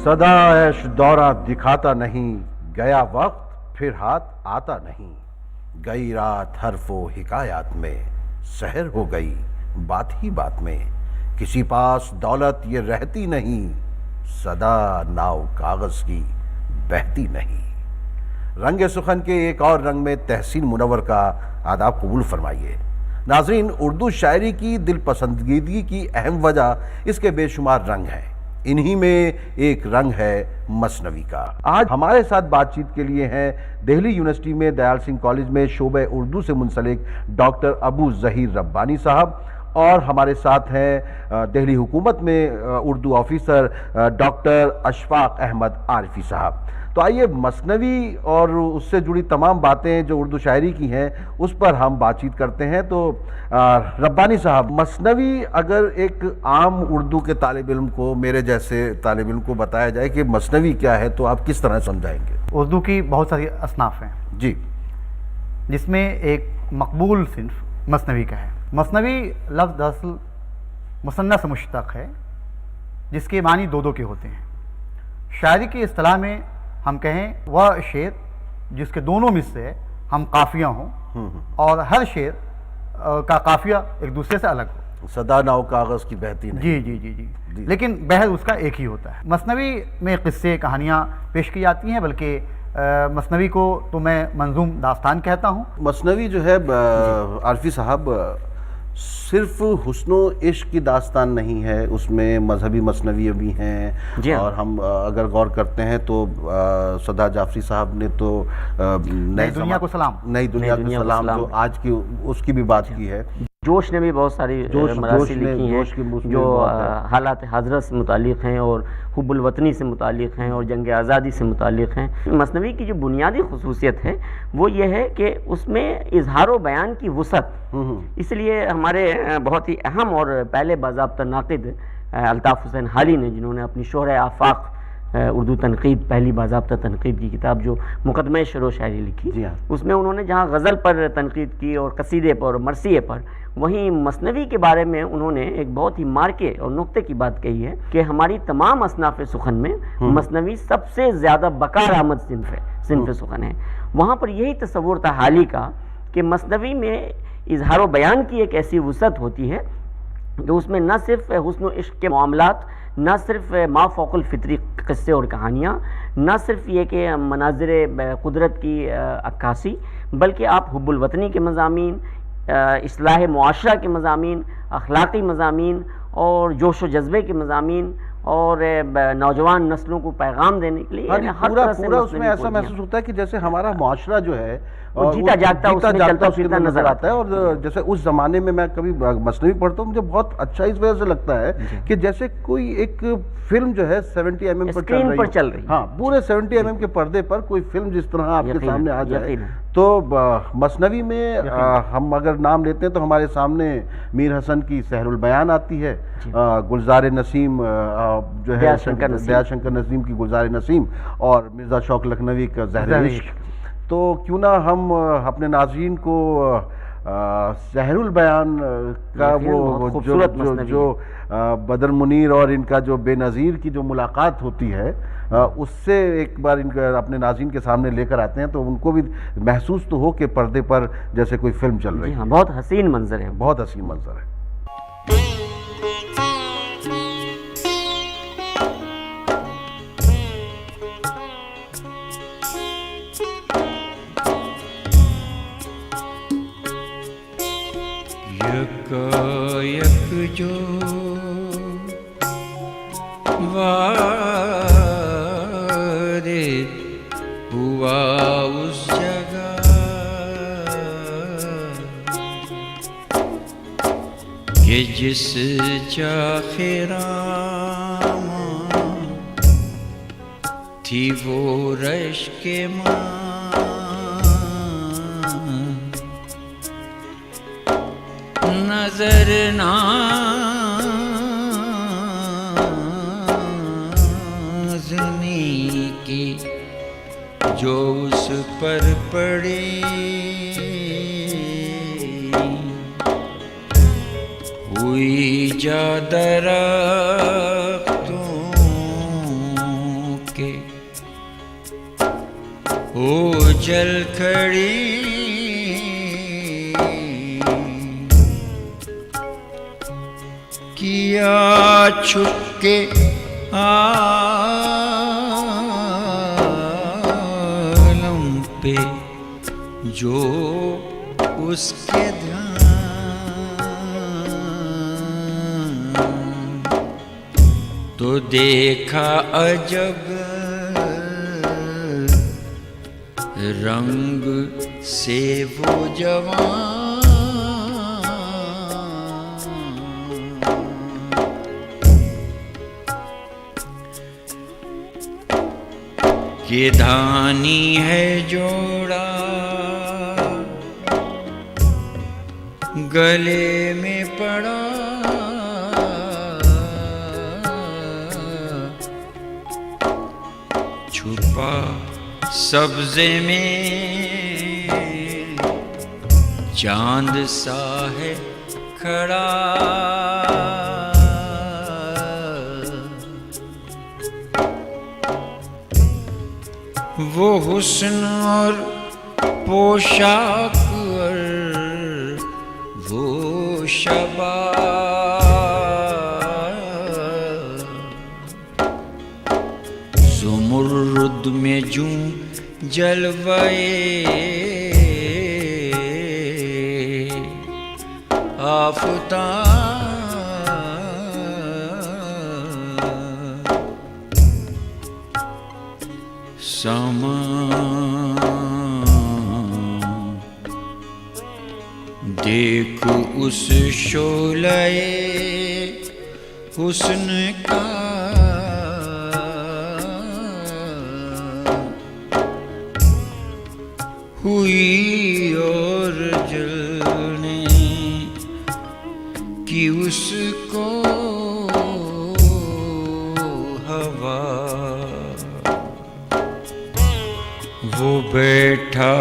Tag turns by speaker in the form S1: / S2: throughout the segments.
S1: सदा ऐश दौरा दिखाता नहीं, गया वक्त फिर हाथ आता नहीं। गई रात हरफो हिकायत में, सहर हो गई बात ही बात में। किसी पास दौलत ये रहती नहीं, सदा नाव कागज की बहती नहीं। रंग सुखन के एक और रंग में तहसीन मुनव्वर का आदाब कबूल फरमाइए। नाज़रीन, उर्दू शायरी की दिल पसंदीदगी की अहम वजह इसके बेशुमार रंग हैं। इन्हीं में एक रंग है मसनवी का। आज हमारे साथ बातचीत के लिए हैं दिल्ली यूनिवर्सिटी में दयाल सिंह कॉलेज में शोबे उर्दू से मुंसलिक डॉक्टर अबू ज़हीर रब्बानी साहब, और हमारे साथ हैं दिल्ली हुकूमत में उर्दू ऑफिसर डॉक्टर अशफाक अहमद आरिफी साहब। तो आइए मसनवी और उससे जुड़ी तमाम बातें जो उर्दू शायरी की हैं उस पर हम बातचीत करते हैं। तो रब्बानी साहब, मसनवी अगर एक आम उर्दू के तालिब इल्म को, मेरे जैसे तालिब इल्म को बताया जाए कि मसनवी क्या है, तो आप किस तरह समझाएंगे?
S2: उर्दू की बहुत सारी असनाफ हैं
S1: जी,
S2: जिसमें एक मकबूल सिन्फ मसनवी का है। मसनवी लफ्ज़ दरअसल मुसन्ना से मुश्तक़ है, जिसके मानी दो दो के होते हैं। शायरी की इस्तिलाह में हम कहें वह शेर जिसके दोनों मिसरे हम काफिया हों और हर शेर का काफिया एक दूसरे से अलग हो।
S1: सदा नाव कागज की बहती नहीं।
S2: जी जी जी जी, लेकिन बहर उसका एक ही होता है। मसनवी में किस्से कहानियाँ पेश की जाती हैं, बल्कि मसनवी को तो मैं मंजूम दास्तान कहता हूँ।
S1: मसनवी जो है आरफी साहब सिर्फ हुस्नो इश्क की दास्तान नहीं है, उसमें मजहबी मसनवी भी हैं। और हम अगर गौर करते हैं तो सदा जाफरी साहब ने तो
S2: नई दुनिया को सलाम,
S1: नई दुनिया को सलाम जो आज की उसकी भी बात की है।
S3: जोश ने भी बहुत सारी मरासी लिखी हैं जो हालात हजरत से मुतालिक हैं और हुब्बुल वतनी से मुतालिक हैं और जंग आज़ादी से मुतालिक हैं। मसनवी की जो बुनियादी खुसूसियत है वो ये है कि उसमें इजहार बयान की वुसअत, इसलिए हमारे बहुत ही अहम और पहले बाज़ाब्ता नाक़िद अल्ताफ़ हुसैन हाली ने, जिन्होंने अपनी शोहर आफाक उर्दू तनक़ीद, पहली बाज़ाब्ता तनक़ीद की किताब जो मुक़दमे शेरो शायरी लिखी, उसमें उन्होंने जहाँ गज़ल पर तनक़ीद की और कसीदे पर और मरसिए पर, वहीं मसनवी के बारे में उन्होंने एक बहुत ही मार्के और नुक्ते की बात कही है कि हमारी तमाम असनाफ़ सुखन में मसनवी सबसे ज़्यादा बकार आमद सिन्फ़ सुखन है। वहाँ पर यही तस्वुर था हाली का कि मसनवी में इजहार बयान की एक ऐसी वुसअत होती है कि उसमें न सिर्फ हुस्न इश्क के मामलात, न सिर्फ माफ़ौक़ुल फ़ितरी क़स्से और कहानियाँ, न सिर्फ ये कि मनाज़िर कुदरत की अक्कासी, बल्कि आप हुब्बुल वतनी के मज़ामीन, इस्लाह मुआशरा के मज़ामीन, अखलाक़ी मज़ामीन और जोश व जज्बे के मज़ामीन और नौजवान नस्लों को पैगाम देने के लिए हर तरह से
S1: उसमें ऐसा महसूस होता है कि जैसे हमारा मुआशरा जो है
S3: जीता जागता
S1: उसमें नजर आता है। और जैसे उस जमाने में मैं कभी मसनवी पढ़ता हूँ, मुझे बहुत अच्छा इस वजह से लगता है कि जैसे कोई एक फिल्म जो है 70 mm पर चल रही है। हाँ, पूरे 70 mm के पर्दे पर कोई फिल्म जिस तरह आपके सामने आ जाए, तो मसनवी में हम अगर नाम लेते हैं तो हमारे सामने मीर हसन की सहरुल बयान आती है, गुलजार नसीम जो है दयाशंकर नसीम की गुलजार नसीम, और मिर्ज़ा शौक लखनवी का ज़हर इश्क। तो क्यों ना हम अपने नाज़रीन को सहरुल बयान का वो जो बदर मुनीर और इनका जो बेनज़ीर की जो मुलाकात होती है उससे एक बार इनका अपने नाज़रीन के सामने लेकर आते हैं, तो उनको भी महसूस तो हो कि पर्दे पर जैसे कोई फिल्म चल रही है।
S3: बहुत हसीन मंजर है,
S1: बहुत हसीन मंजर है।
S4: यक जो वारिद हुआ उस जगह कि जिस चाखिरामा थी वो रश के माँ, नजर नाज़नी की जो उस पर पड़ी, हुई जा दरख्तों चल खड़ी किया छुपके आलम पे जो उसके ध्यान, तो देखा अजब रंग से वो जवान, ये धानी है जोड़ा गले में पड़ा, छुपा सब्जे में चांद सा है खड़ा, वो हुस्न और पोशाक और वो शबाब, ज़ुमुर्द में जूं जलवाए आफ़ताब, समा देख उस शोले हुस्न का, हुई और जलने की उसको हवा, वो बैठा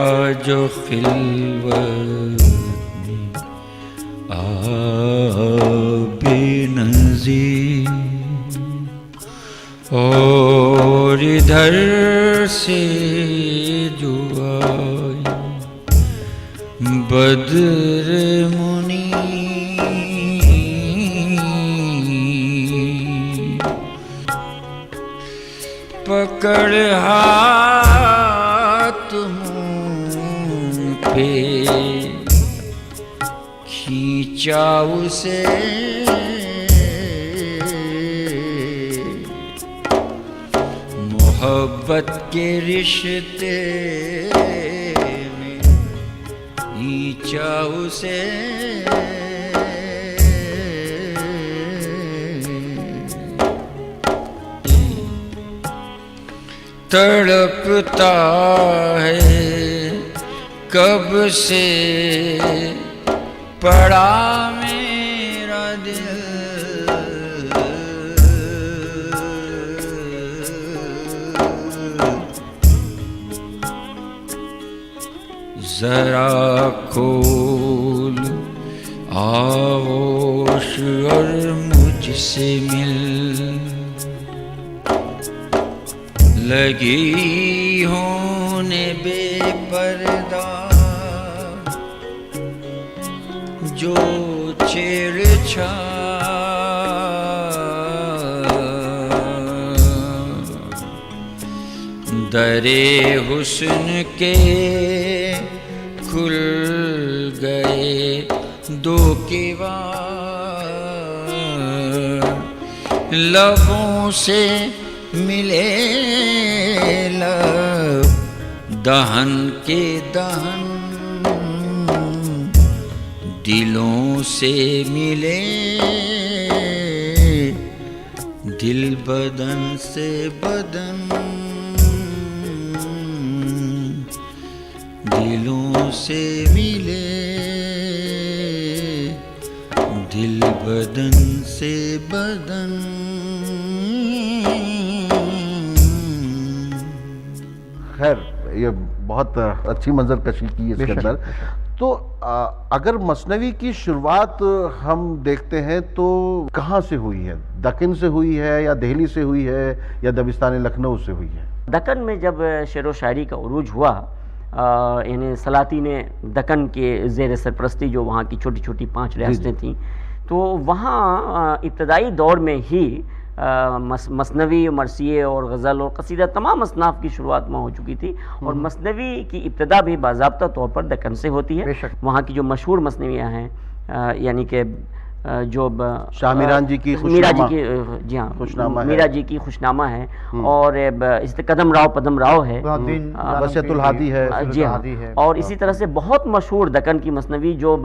S4: जो खिलवत में बेनज़ीर, और इधर से जो आई बद्र मुनी, पकड़ हाथ मुँह पे खींचा उसे, मोहब्बत के रिश्ते में खींचा उसे, तड़पता है कब से पड़ा मेरा दिल, जरा खोल आगोश और मुझसे मिल, लगी होने बेपर्दा जो छेड़छाड़, दरे हुस्न के खुल गए दो किवाड़, लबों से मिले लब दहन के दहन, दिलों से मिले दिल बदन से बदन, दिलों से मिले दिल बदन से बदन।
S1: खैर ये बहुत अच्छी मंजर कशी की इसके अंदर। तो अगर मसनवी की शुरुआत हम देखते हैं तो कहाँ से हुई है? दक्कन से हुई है या दिल्ली से हुई है या दबिस्तान लखनऊ से हुई है?
S3: दक्कन में जब शेर व शायरी का उरूज हुआ यानी सलातीन दक्कन के ज़ेर सरपरस्ती जो वहाँ की छोटी छोटी 5 रियासतें थीं, तो वहाँ इब्तदाई दौर में ही मसनवी, मरसिए और गज़ल और कसीदा तमाम असनाफ की शुरुआत वहाँ हो चुकी थी। और मसनवी की इब्तदा भी बाज़ाब्ता तौर पर दक्कन से होती है। वहाँ की जो मशहूर मसनवियाँ हैं, यानी कि जो
S1: शाह मीरान जी की
S3: मीरा जी की, जी हाँ,
S1: खुशनामा है,
S3: मीरा जी की खुशनामा है, और इस कदम राव पदम राव है,
S1: वसीयतुल हादी है,
S3: जी हाँ, और इसी तरह से बहुत मशहूर दक्कन की मसनवी जो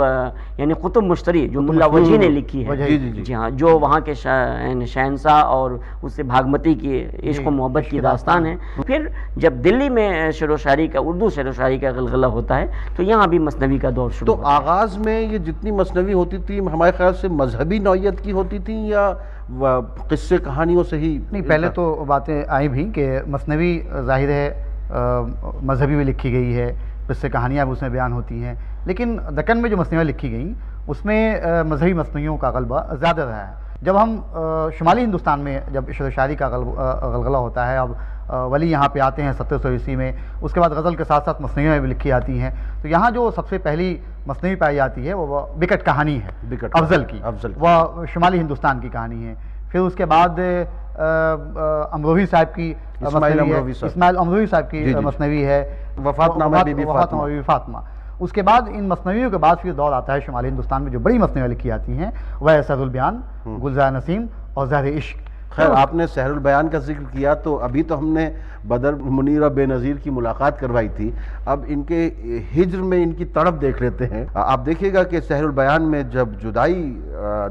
S3: यानी कुतुब मुश्तरी जो मुल्ला वजी ने लिखी है, जी हाँ, जो वहाँ के शहंशाह और उससे भागमती की इश्क व मोहब्बत की दास्तान है। फिर जब दिल्ली में शेर व शायरी का, उर्दू शेर व शायरी का गलगला होता है, तो यहाँ भी मसनवी का दौर शुरू
S1: तो आगाज़ में ये जितनी मसनवी होती थी हमारे ख्याल से मजहबी नौयत की होती थी या किस्से कहानियों से ही?
S2: नहीं, पहले तो बातें आई भी कि मसनवी ज़ाहिर है मजहबी में लिखी गई है, किस्से कहानियाँ भी उसमें बयान होती हैं, लेकिन दक्कन में जो मसनवियाँ लिखी गई उसमें मजहबी मसनवियों का गलबा ज़्यादा रहा है। जब हम शुमाली हिंदुस्तान में जब शेर व शायरी का गलगला होता है, अब वली यहाँ पे आते हैं 1700 ईस्वी में, उसके बाद गज़ल के साथ साथ मसनवियाँ भी लिखी आती हैं, तो यहाँ जो सबसे पहली मसनवी पाई जाती है वो बिकट कहानी है, अफजल की, वह शुमाली हिंदुस्तान की कहानी है। फिर उसके बाद अमरोही साहब की इस्माइल अमरोही साहब की मसनवी है, वफ़ातनामा बीबी फ़ातिमा। उसके बाद इन मसनवियों के बाद फिर दौर आता है शुमाली हिंदुस्तान में जो बड़ी मसनवियाँ लिखी जाती हैं, वह असरुल बयान, गुलजार नसीम और ज़हर इश्क।
S1: खैर, आपने सहरुल बयान का जिक्र किया, तो अभी तो हमने बदर मुनीर और बेनज़ीर की मुलाकात करवाई थी, अब इनके हिज्र में इनकी तड़प देख लेते हैं। आप देखिएगा कि सहरुल बयान में जब जुदाई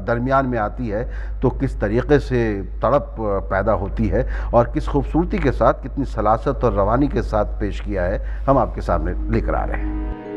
S1: दरमियान में आती है तो किस तरीक़े से तड़प पैदा होती है और किस खूबसूरती के साथ, कितनी सलासत और रवानी के साथ पेश किया है, हम आपके सामने लेकर आ रहे हैं।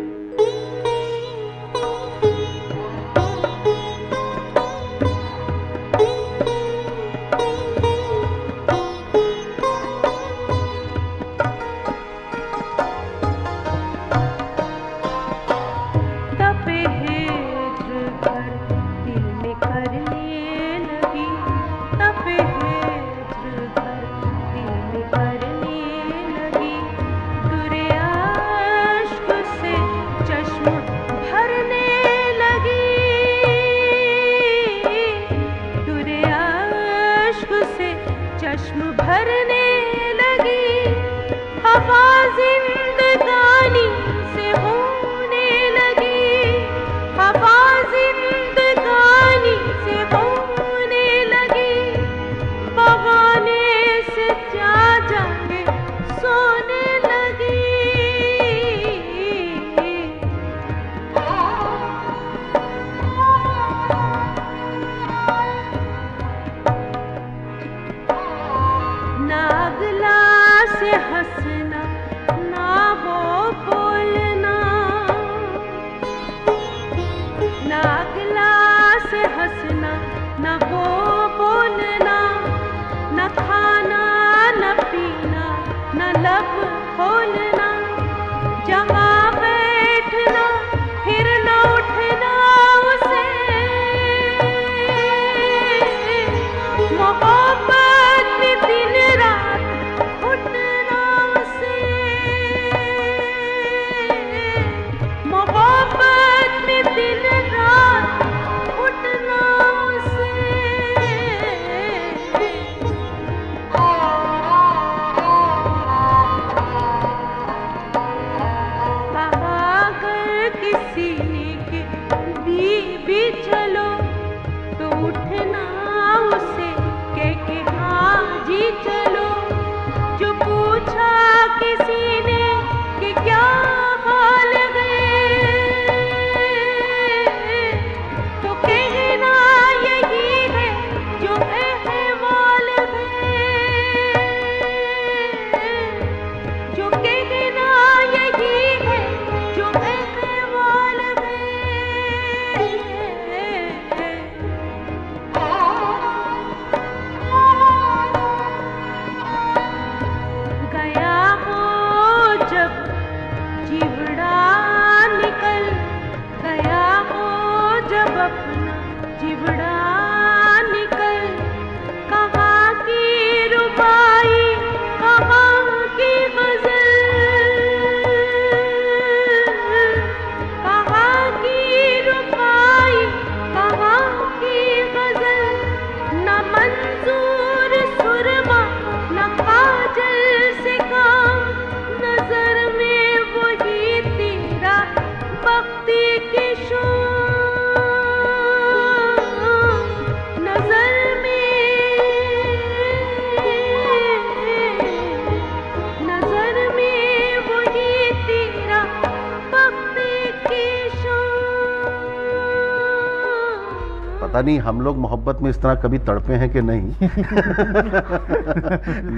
S1: पता नहीं हम लोग मोहब्बत में इस तरह कभी तड़पे हैं कि नहीं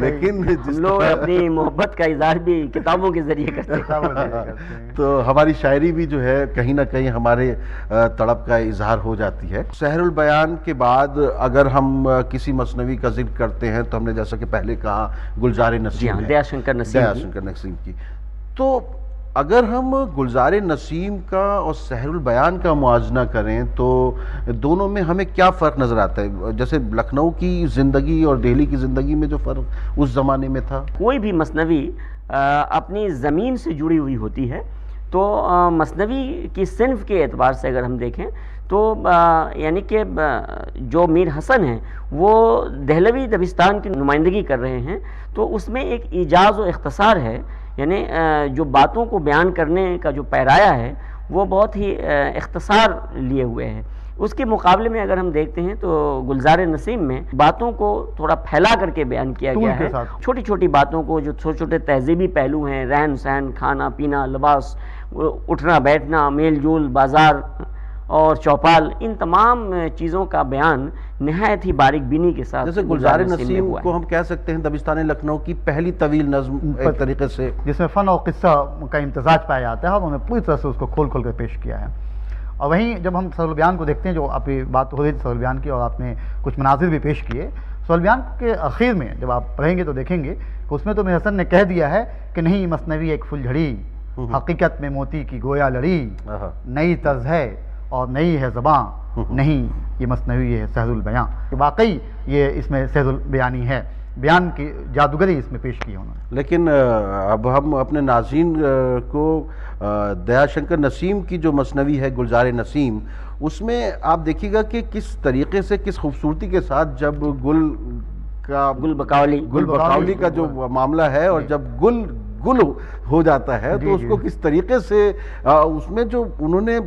S1: लेकिन जिस
S3: लोग अपनी मोहब्बत का इजहार भी किताबों के जरिए करते हैं।
S1: तो हमारी शायरी भी जो है कहीं ना कहीं हमारे तड़प का इजहार हो जाती है। सहरुल बयान के बाद अगर हम किसी मसनवी का जिक्र करते हैं तो हमने जैसा कि पहले कहा गुलजार नसीम,
S3: दयाशंकर
S1: नसीम की, तो अगर हम गुलजार नसीम का और सहरुल बयान का मुआजना करें तो दोनों में हमें क्या फ़र्क नज़र आता है? जैसे लखनऊ की ज़िंदगी और दिल्ली की ज़िंदगी में जो फ़र्क उस ज़माने में था।
S3: कोई भी मसनवी अपनी ज़मीन से जुड़ी हुई होती है, तो मसनवी की सिन्फ के एतबार से अगर हम देखें तो यानी कि जो मीर हसन हैं वो दहलवी दबिस्तान की नुमाइंदगी कर रहे हैं, तो उसमें एक इजाज़ व इख्तसार है, यानी जो बातों को बयान करने का जो पैराया है वो बहुत ही इख्तसार लिए हुए है। उसके मुकाबले में अगर हम देखते हैं तो गुलजार नसीम में बातों को थोड़ा फैला करके बयान किया गया है। छोटी छोटी बातों को, जो छोटे छोटे तहजीबी पहलू हैं, रहन सहन, खाना पीना, लिबास, उठना बैठना, मेल जोल, बाज़ार और चौपाल, इन तमाम चीज़ों का बयान नहायत ही बारीक बीनी के साथ।
S1: जैसे गुलजार नसीम को हम कह सकते हैं दबिस्तान लखनऊ की पहली तवील नज़्म एक तरीके से,
S2: जिसमें फ़न और किस्सा का इम्तजाज पाया जाता है और उन्होंने पूरी तरह से उसको खोल खोल कर पेश किया है। और वहीं जब हम सहरुल बयान को देखते हैं, जो आपकी बात हो रही थी सहरुल बयान की और आपने कुछ मनाजिर भी पेश किए, सहरुल बयान के आखिर में जब आप पढ़ेंगे तो देखेंगे कि उसमें तो मीर हसन ने कह दिया है कि नहीं मसनवी एक फुलझड़ी, हकीकत में मोती की गोया लड़ी, नई तर्ज है और नई है ज़बां, नहीं ये मसनवी है सहरुल बयान। वाकई ये इसमें सहरुल बयानी है, बयान की जादूगरी इसमें पेश की उन्होंने।
S1: लेकिन अब हम अपने नाज़रीन को दयाशंकर नसीम की जो मसनवी है गुलजार नसीम, उसमें आप देखिएगा कि किस तरीके से, किस खूबसूरती के साथ जब गुल बकावली का जो मामला है और जब गुल हो जाता है तो उसको किस तरीके से उसमें जो उन्होंने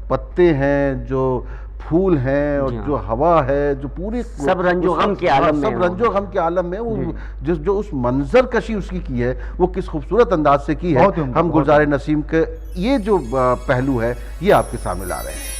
S1: पत्ते हैं, जो फूल हैं और जो हवा है, जो पूरी
S3: सब रंजो गम के आलम में
S1: वो जो उस मंजर कशी उसकी की है वो किस खूबसूरत अंदाज से की है। हम गुलजार नसीम के ये जो पहलू है ये आपके सामने ला रहे हैं।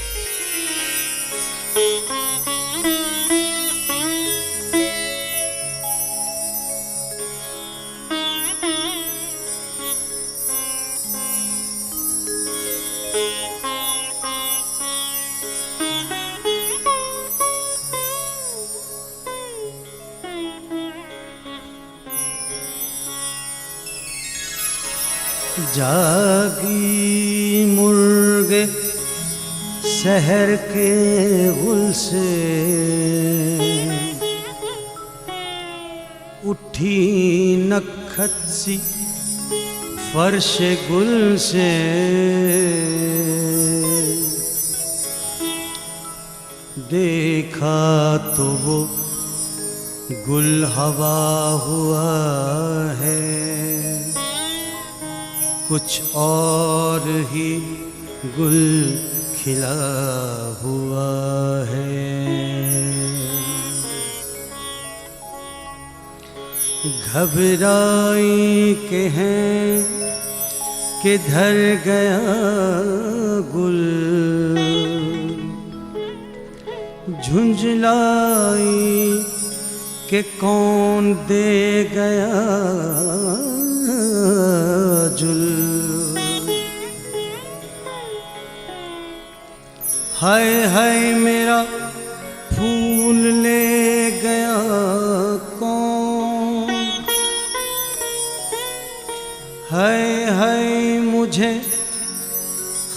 S4: जागी मुर्गे शहर के गुल से, उठी नखत सी फर्श गुल से, देखा तो वो गुल हवा हुआ है, कुछ और ही गुल खिला हुआ है। घबराई के हैं कि धर गया गुल, झुंझलाई कि कौन दे गया जुल। हाय हाय मेरा फूल ले गया कौन, हाय हाय मुझे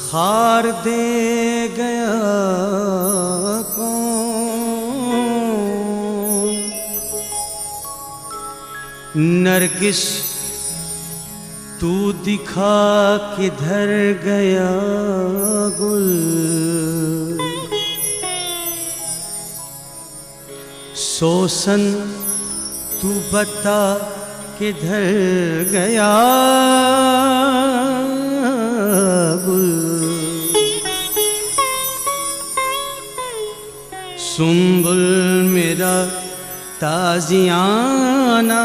S4: खार दे गया कौन। नरगिस तू दिखा किधर गया गुल, सोसन तू बता किधर गया गुल। सुंबुल मेरा ताजियाना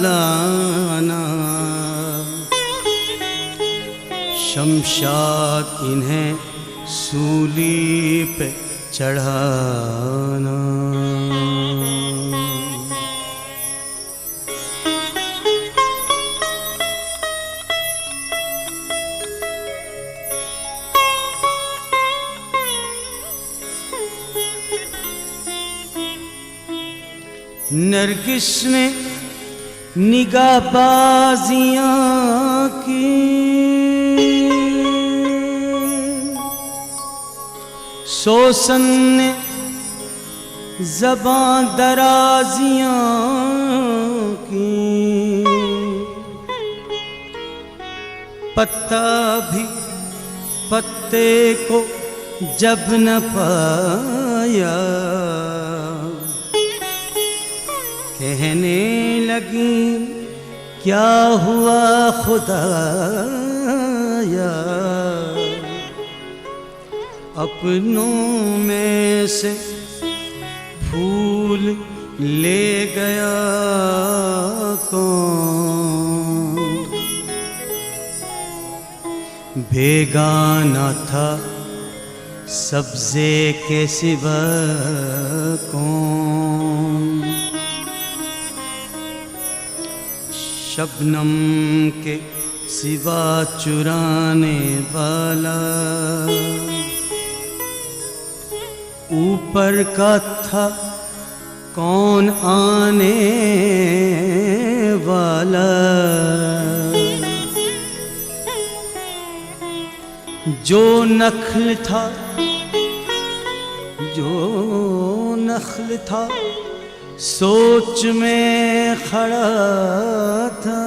S4: लाना, शमशाद इन्हें सूली पे चढ़ाना। नरगिस ने निगाहबाजियां की, सोसन ने ज़बां दराजियां की, पत्ता भी पत्ते को जब न पाया, कहने लगी क्या हुआ खुदाया, अपनों में से फूल ले गया कौन, बेगाना था सब्ज़े के सिवा कौन, शबनम के सिवा चुराने वाला, ऊपर का था कौन आने वाला, जो नख्ल था सोच में खड़ा था,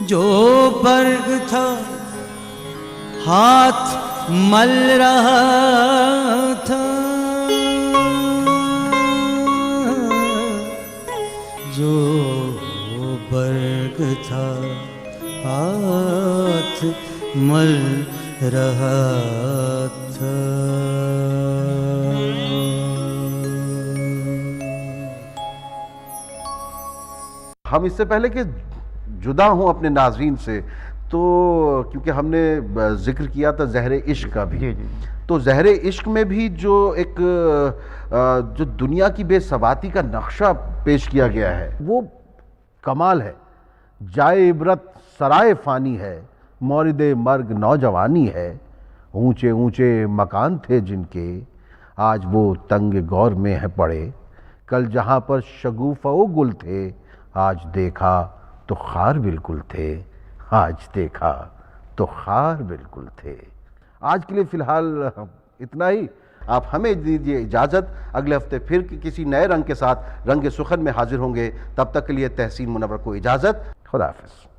S4: जो बर्ग था हाथ मल रहा था, जो बर्ग था हाथ मल रहा था।
S1: हम इससे पहले कि जुदा हूँ अपने नाज़रीन से, तो क्योंकि हमने जिक्र किया था ज़हरे इश्क का भी,
S2: जी जी।
S1: तो ज़हरे इश्क में भी जो एक जो दुनिया की बेसवाती का नक्शा पेश किया गया है वो कमाल है। जाए इबरत सराय फ़ानी है, मौरिद मर्ग नौजवानी है, ऊंचे ऊंचे मकान थे जिनके आज वो तंग गौर में है पड़े, कल जहाँ पर शगुफ़ो गुल थे आज देखा तो खार बिल्कुल थे, आज देखा तो खार बिल्कुल थे। आज के लिए फ़िलहाल इतना ही। आप हमें दीजिए इजाज़त, अगले हफ्ते फिर किसी नए रंग के साथ रंग सुखन में हाजिर होंगे। तब तक के लिए तहसीन मुनव्वर को इजाज़त। खुदा हाफ़िज़।